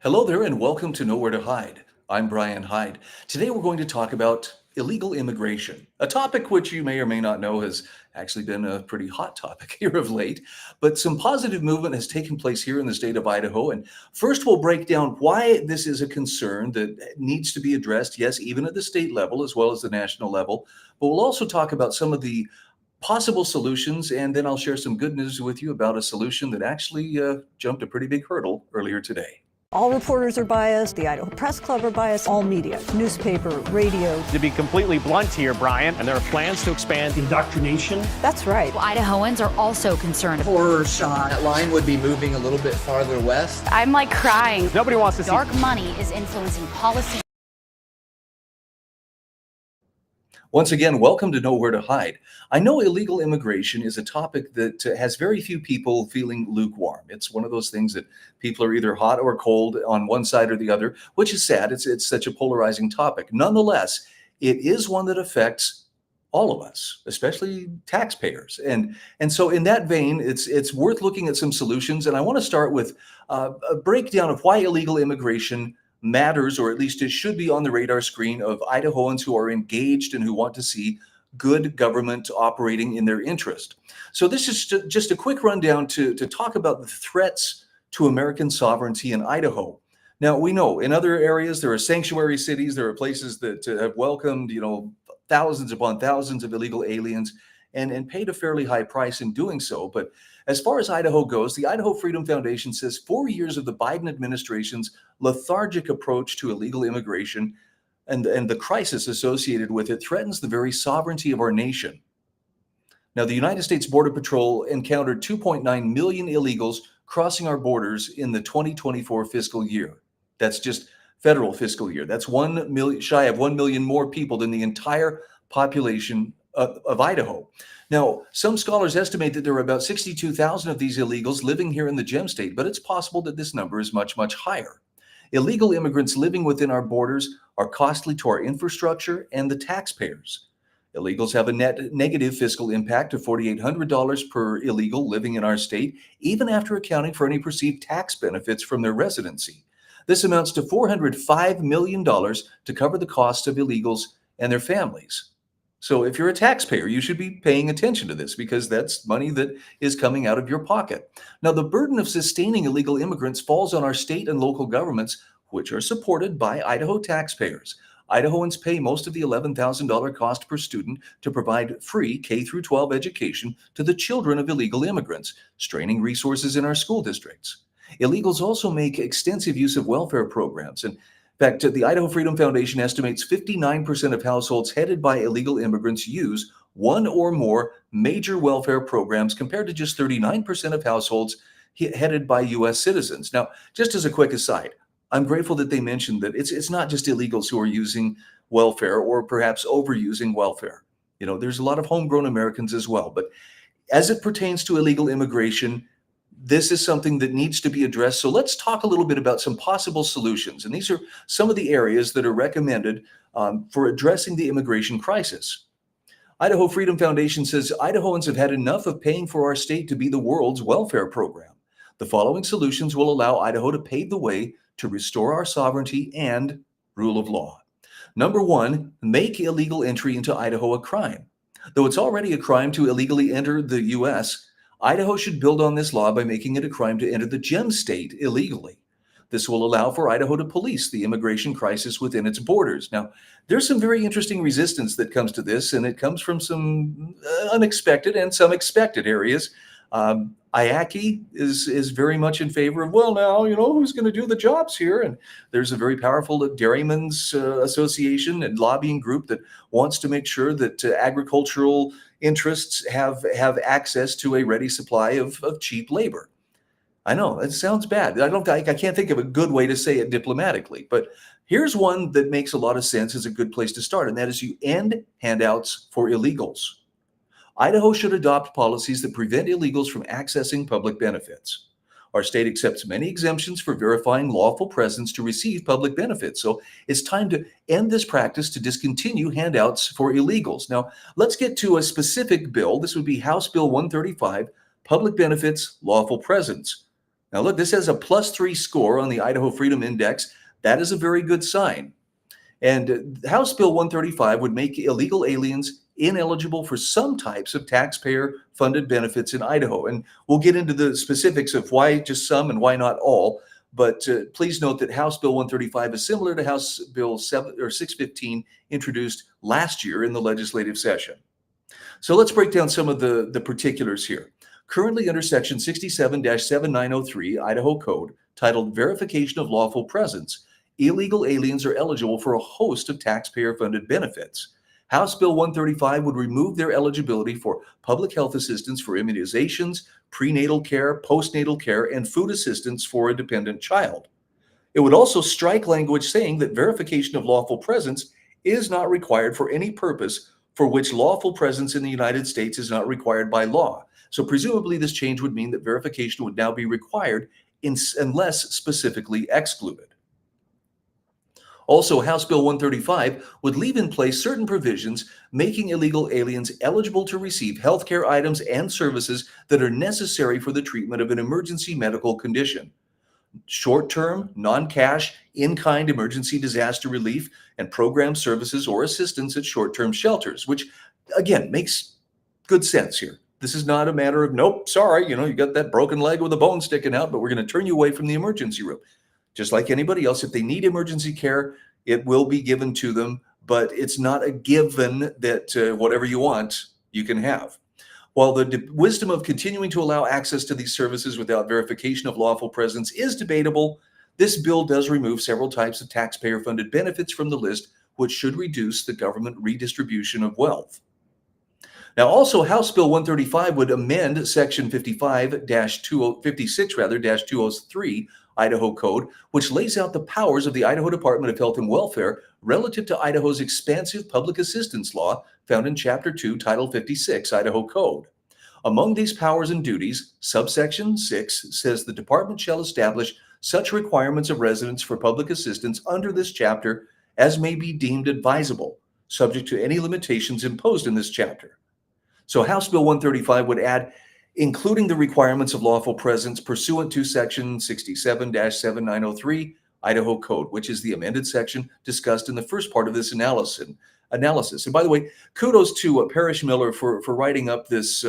Hello there, and welcome to Nowhere to Hide. I'm Brian Hyde. Today we're going to talk about illegal immigration, a topic which you may or may not know has actually been a pretty hot topic here of late. But some positive movement has taken place here in the state of Idaho. And first, we'll break down why this is a concern that needs to be addressed, yes, even at the state level as well as the national level. But we'll also talk about some of the possible solutions, and then I'll share some good news with you about a solution that actually jumped a pretty big hurdle earlier today. All reporters are biased, the Idaho Press Club are biased, all media, newspaper, radio. To be completely blunt here, Brian, and there are plans to expand indoctrination. That's right. Idahoans are also concerned. Horror shot. That line would be moving a little bit farther west. I'm like crying. Nobody wants to see Dark money is influencing policy. Once again, welcome to Nowhere to Hide. I know illegal immigration is a topic that has very few people feeling lukewarm. It's one of those things that people are either hot or cold on one side or the other, which is sad. It's such a polarizing topic. Nonetheless, it is one that affects all of us, especially taxpayers. And so in that vein, it's worth looking at some solutions. And I want to start with a breakdown of why illegal immigration matters, or at least it should be on the radar screen of Idahoans who are engaged and who want to see good government operating in their interest. So this is just a quick rundown to talk about the threats to American sovereignty in Idaho. Now, we know in other areas there are sanctuary cities, there are places that have welcomed, thousands upon thousands of illegal aliens and paid a fairly high price in doing so. But as far as Idaho goes, the Idaho Freedom Foundation says 4 years of the Biden administration's lethargic approach to illegal immigration and the crisis associated with it threatens the very sovereignty of our nation. Now, the United States Border Patrol encountered 2.9 million illegals crossing our borders in the 2024 fiscal year. That's just federal fiscal year. That's 1 million, shy of 1 million more people than the entire population of Idaho. Now, some scholars estimate that there are about 62,000 of these illegals living here in the Gem State, but it's possible that this number is much, much higher. Illegal immigrants living within our borders are costly to our infrastructure and the taxpayers. Illegals have a net negative fiscal impact of $4,800 per illegal living in our state, even after accounting for any perceived tax benefits from their residency. This amounts to $405 million to cover the costs of illegals and their families. So if you're a taxpayer, you should be paying attention to this because that's money that is coming out of your pocket. Now, the burden of sustaining illegal immigrants falls on our state and local governments, which are supported by Idaho taxpayers. Idahoans pay most of the $11,000 cost per student to provide free K-12 education to the children of illegal immigrants, straining resources in our school districts. Illegals also make extensive use of welfare programs. In fact, the Idaho Freedom Foundation estimates 59% of households headed by illegal immigrants use one or more major welfare programs, compared to just 39% of households headed by U.S. citizens. Now, just as a quick aside, I'm grateful that they mentioned that it's not just illegals who are using welfare or perhaps overusing welfare. There's a lot of homegrown Americans as well. But as it pertains to illegal immigration, this is something that needs to be addressed. So let's talk a little bit about some possible solutions. And these are some of the areas that are recommended for addressing the immigration crisis. Idaho Freedom Foundation says Idahoans have had enough of paying for our state to be the world's welfare program. The following solutions will allow Idaho to pave the way to restore our sovereignty and rule of law. Number one, make illegal entry into Idaho a crime. Though it's already a crime to illegally enter the U.S., Idaho should build on this law by making it a crime to enter the Gem State illegally. This will allow for Idaho to police the immigration crisis within its borders. Now, there's some very interesting resistance that comes to this, and it comes from some unexpected and some expected areas. IACI is very much in favor of, well, now, who's going to do the jobs here? And there's a very powerful dairymen's association and lobbying group that wants to make sure that agricultural interests have access to a ready supply of cheap labor. I know it sounds bad. I can't think of a good way to say it diplomatically, but here's one that makes a lot of sense as a good place to start, and that is you end handouts for illegals. Idaho should adopt policies that prevent illegals from accessing public benefits. Our state accepts many exemptions for verifying lawful presence to receive public benefits. So it's time to end this practice to discontinue handouts for illegals. Now, let's get to a specific bill. This would be House Bill 135, Public Benefits, Lawful Presence. Now look, this has a +3 score on the Idaho Freedom Index. That is a very good sign. And House Bill 135 would make illegal aliens ineligible for some types of taxpayer-funded benefits in Idaho. And we'll get into the specifics of why just some and why not all. But please note that House Bill 135 is similar to House Bill 615 introduced last year in the legislative session. So let's break down some of the particulars here. Currently under Section 67-7903 Idaho Code, titled Verification of Lawful Presence, illegal aliens are eligible for a host of taxpayer-funded benefits. House Bill 135 would remove their eligibility for public health assistance for immunizations, prenatal care, postnatal care, and food assistance for a dependent child. It would also strike language saying that verification of lawful presence is not required for any purpose for which lawful presence in the United States is not required by law. So presumably this change would mean that verification would now be required unless specifically excluded. Also, House Bill 135 would leave in place certain provisions making illegal aliens eligible to receive healthcare items and services that are necessary for the treatment of an emergency medical condition. Short-term, non-cash, in-kind emergency disaster relief and program services or assistance at short-term shelters, which again makes good sense here. This is not a matter of, nope, sorry, you got that broken leg with a bone sticking out, but we're going to turn you away from the emergency room. Just like anybody else, if they need emergency care, it will be given to them, but it's not a given that whatever you want, you can have. While the wisdom of continuing to allow access to these services without verification of lawful presence is debatable, this bill does remove several types of taxpayer-funded benefits from the list, which should reduce the government redistribution of wealth. Now, also, House Bill 135 would amend Section 56-203 Idaho Code, which lays out the powers of the Idaho Department of Health and Welfare relative to Idaho's expansive public assistance law found in Chapter 2, Title 56 Idaho Code. Among these powers and duties, subsection 6 says the department shall establish such requirements of residents for public assistance under this chapter as may be deemed advisable, subject to any limitations imposed in this chapter. So House Bill 135 would add, including the requirements of lawful presence pursuant to Section 67-7903 Idaho Code, which is the amended section discussed in the first part of this analysis. And by the way, kudos to Parrish Miller for writing up this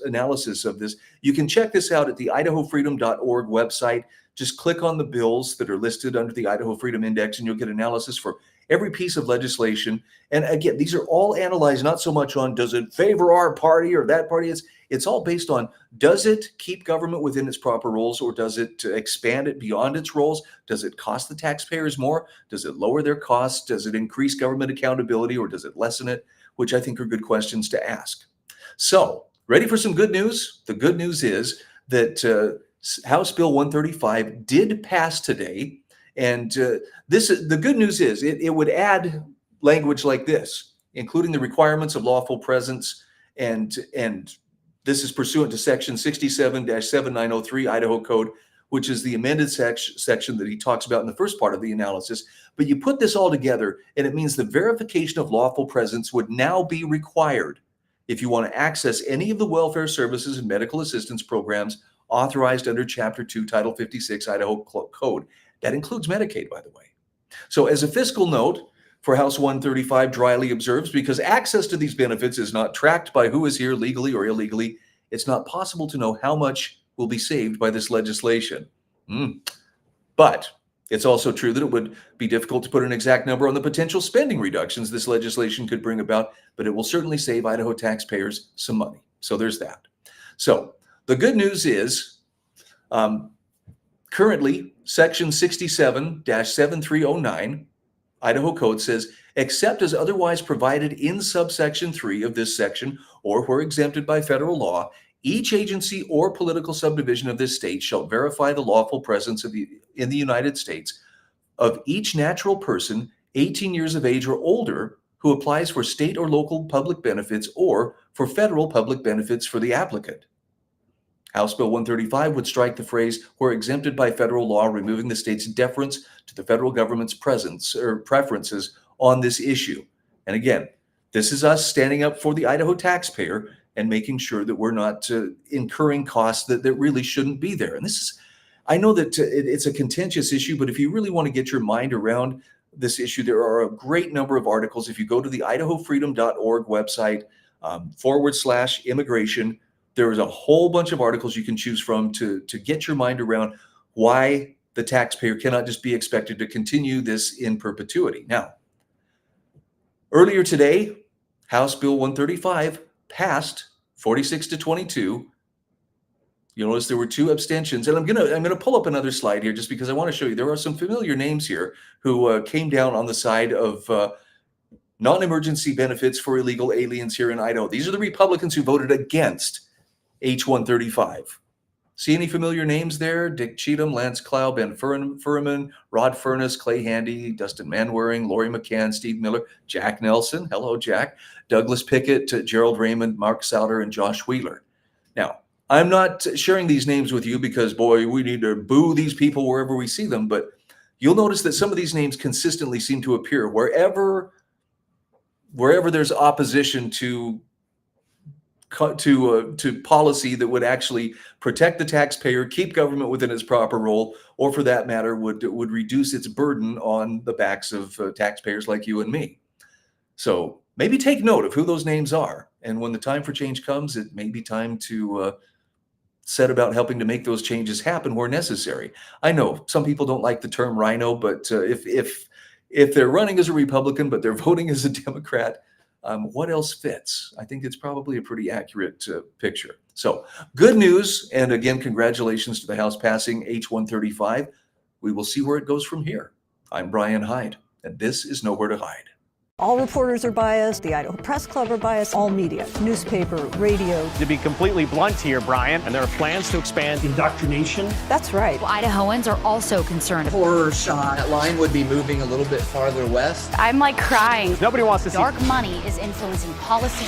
analysis of this. You can check this out at the idahofreedom.org website. Just click on the bills that are listed under the Idaho Freedom Index, and you'll get analysis for every piece of legislation. And again, these are all analyzed not so much on does it favor our party or that party. It's all based on, does it keep government within its proper roles, or does it expand it beyond its roles? Does it cost the taxpayers more? Does it lower their costs? Does it increase government accountability, or does it lessen it? Which I think are good questions to ask. So, ready for some good news? The good news is that House Bill 135 did pass today. And the good news is it would add language like this, including the requirements of lawful presence, and this is pursuant to Section 67-7903 Idaho Code, which is the amended section that he talks about in the first part of the analysis. But you put this all together, and it means the verification of lawful presence would now be required if you want to access any of the welfare services and medical assistance programs authorized under Chapter 2, Title 56 Idaho Code. That includes Medicaid, by the way. So as a fiscal note, for House 135 dryly observes, because access to these benefits is not tracked by who is here legally or illegally, it's not possible to know how much will be saved by this legislation. But it's also true that it would be difficult to put an exact number on the potential spending reductions this legislation could bring about, but it will certainly save Idaho taxpayers some money. So there's that. So the good news is, currently, Section 67-7309 Idaho Code says, except as otherwise provided in subsection 3 of this section, or where exempted by federal law, each agency or political subdivision of this state shall verify the lawful presence in the United States of each natural person 18 years of age or older who applies for state or local public benefits or for federal public benefits for the applicant. House Bill 135 would strike the phrase "where exempted by federal law," removing the state's deference to the federal government's presence or preferences on this issue. And again, this is us standing up for the Idaho taxpayer and making sure that we're not incurring costs that really shouldn't be there. And this is, I know that it's a contentious issue, but if you really want to get your mind around this issue, there are a great number of articles. If you go to the idahofreedom.org website /immigration, there is a whole bunch of articles you can choose from to get your mind around why the taxpayer cannot just be expected to continue this in perpetuity. Now, earlier today, House Bill 135 passed 46-22. You'll notice there were 2 abstentions, and I'm gonna pull up another slide here just because I want to show you there are some familiar names here who came down on the side of non-emergency benefits for illegal aliens here in Idaho. These are the Republicans who voted against H135. See any familiar names there? Dick Cheatham, Lance Clow, Ben Furman, Rod Furness, Clay Handy, Dustin Manwaring, Lori McCann, Steve Miller, Jack Nelson, hello Jack, Douglas Pickett, Gerald Raymond, Mark Souder, and Josh Wheeler. Now, I'm not sharing these names with you because, boy, we need to boo these people wherever we see them, but you'll notice that some of these names consistently seem to appear wherever there's opposition to policy that would actually protect the taxpayer, keep government within its proper role, or for that matter, would reduce its burden on the backs of taxpayers like you and me. So maybe take note of who those names are. And when the time for change comes, it may be time to set about helping to make those changes happen where necessary. I know some people don't like the term rhino, but if they're running as a Republican, but they're voting as a Democrat, what else fits? I think it's probably a pretty accurate picture. So good news. And again, congratulations to the House passing H135. We will see where it goes from here. I'm Brian Hyde, and this is Nowhere to Hide. All reporters are biased. The Idaho Press Club are biased. All media, newspaper, radio. To be completely blunt here, Brian, and there are plans to expand indoctrination. That's right. Well, Idahoans are also concerned. Horror shot. That line would be moving a little bit farther west. I'm like crying. Nobody wants to see Dark money is influencing policy.